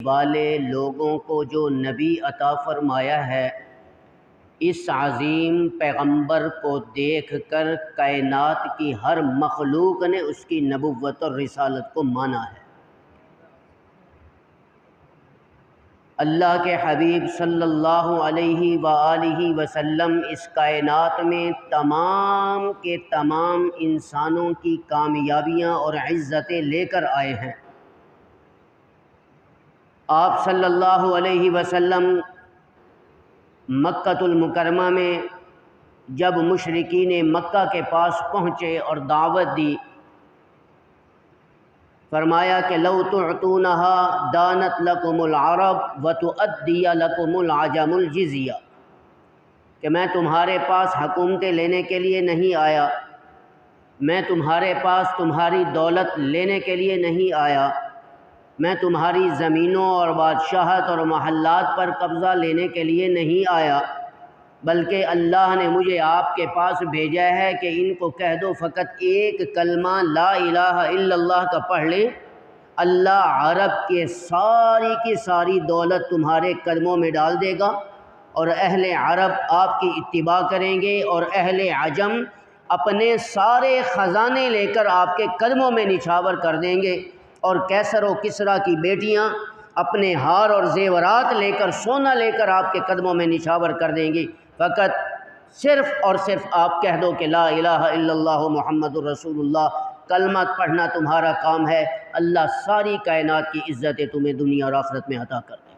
والے لوگوں کو جو نبی عطا فرمایا ہے، اس عظیم پیغمبر کو دیکھ کر کائنات کی ہر مخلوق نے اس کی نبوت اور رسالت کو مانا ہے۔ اللہ کے حبیب صلی اللہ علیہ وآلہ وسلم اس کائنات میں تمام کے تمام انسانوں کی کامیابیاں اور عزتیں لے کر آئے ہیں۔ آپ صلی اللہ علیہ وسلم مکہ المکرمہ میں جب مشرکین مکہ کے پاس پہنچے اور دعوت دی، فرمایا کہ لو تعطونها دانت لکم العرب وتؤدی لکم العجم الجزیہ، کہ میں تمہارے پاس حکومتیں لینے کے لیے نہیں آیا، میں تمہارے پاس تمہاری دولت لینے کے لیے نہیں آیا، میں تمہاری زمینوں اور بادشاہت اور محلات پر قبضہ لینے کے لیے نہیں آیا، بلکہ اللہ نے مجھے آپ کے پاس بھیجا ہے کہ ان کو کہہ دو فقط ایک کلمہ لا الہ الا اللہ کا پڑھ لیں، اللہ عرب کے ساری کی ساری دولت تمہارے قدموں میں ڈال دے گا، اور اہل عرب آپ کی اتباع کریں گے، اور اہل عجم اپنے سارے خزانے لے کر آپ کے قدموں میں نچھاور کر دیں گے، اور کیسر و کسریٰ کی بیٹیاں اپنے ہار اور زیورات لے کر سونا لے کر آپ کے قدموں میں نچھاور کر دیں گی، فقط صرف اور صرف آپ کہہ دو کہ لا الہ الا اللہ محمد الرسول اللہ، کلمہ پڑھنا تمہارا کام ہے، اللہ ساری کائنات کی عزتیں تمہیں دنیا اور آخرت میں عطا کر دیں۔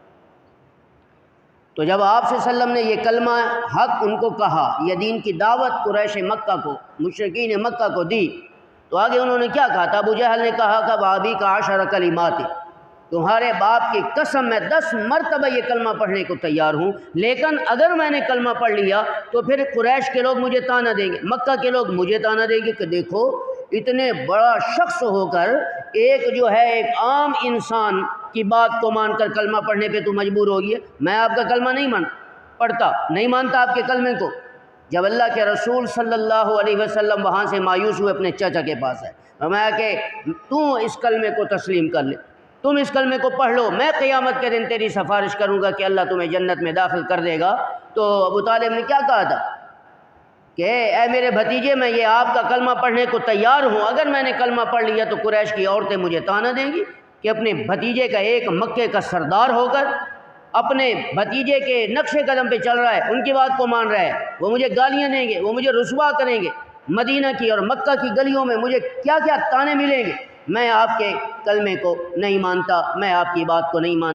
تو جب آپ صلی اللہ علیہ وسلم نے یہ کلمہ حق ان کو کہا، یہ دین کی دعوت قریش مکہ کو، مشرکین مکہ کو دی، تو آگے انہوں نے کیا کہا تھا؟ ابو جہل نے کہا کہ بابی کا 10 کلمات، تمہارے باپ کی قسم میں 10 مرتبہ یہ کلمہ پڑھنے کو تیار ہوں، لیکن اگر میں نے کلمہ پڑھ لیا تو پھر قریش کے لوگ مجھے طعنہ دیں گے، مکہ کے لوگ مجھے طعنہ دیں گے کہ دیکھو اتنے بڑا شخص ہو کر ایک جو ہے ایک عام انسان کی بات کو مان کر کلمہ پڑھنے پہ تو مجبور ہو گئی ہے۔ میں آپ کا کلمہ نہیں پڑھتا، نہیں مانتا آپ کے کلمے کو۔ جب اللہ کے رسول صلی اللہ علیہ وسلم وہاں سے مایوس ہوئے اپنے چچا کے پاس ہے، فرمایا کہ تو اس کلمے کو تسلیم کر لے، تم اس کلمے کو پڑھ لو، میں قیامت کے دن تیری سفارش کروں گا کہ اللہ تمہیں جنت میں داخل کر دے گا۔ تو ابو طالب نے کیا کہا تھا کہ اے میرے بھتیجے، میں یہ آپ کا کلمہ پڑھنے کو تیار ہوں، اگر میں نے کلمہ پڑھ لیا تو قریش کی عورتیں مجھے طعنہ دیں گی کہ اپنے بھتیجے کا ایک مکے کا سردار ہو کر اپنے بھتیجے کے نقش قدم پہ چل رہا ہے، ان کی بات کو مان رہا ہے، وہ مجھے گالیاں دیں گے، وہ مجھے رسوا کریں گے، مدینہ کی اور مکہ کی گلیوں میں مجھے کیا کیا طعنے ملیں گے۔ میں آپ کے کلمے کو نہیں مانتا، میں آپ کی بات کو نہیں مانتا۔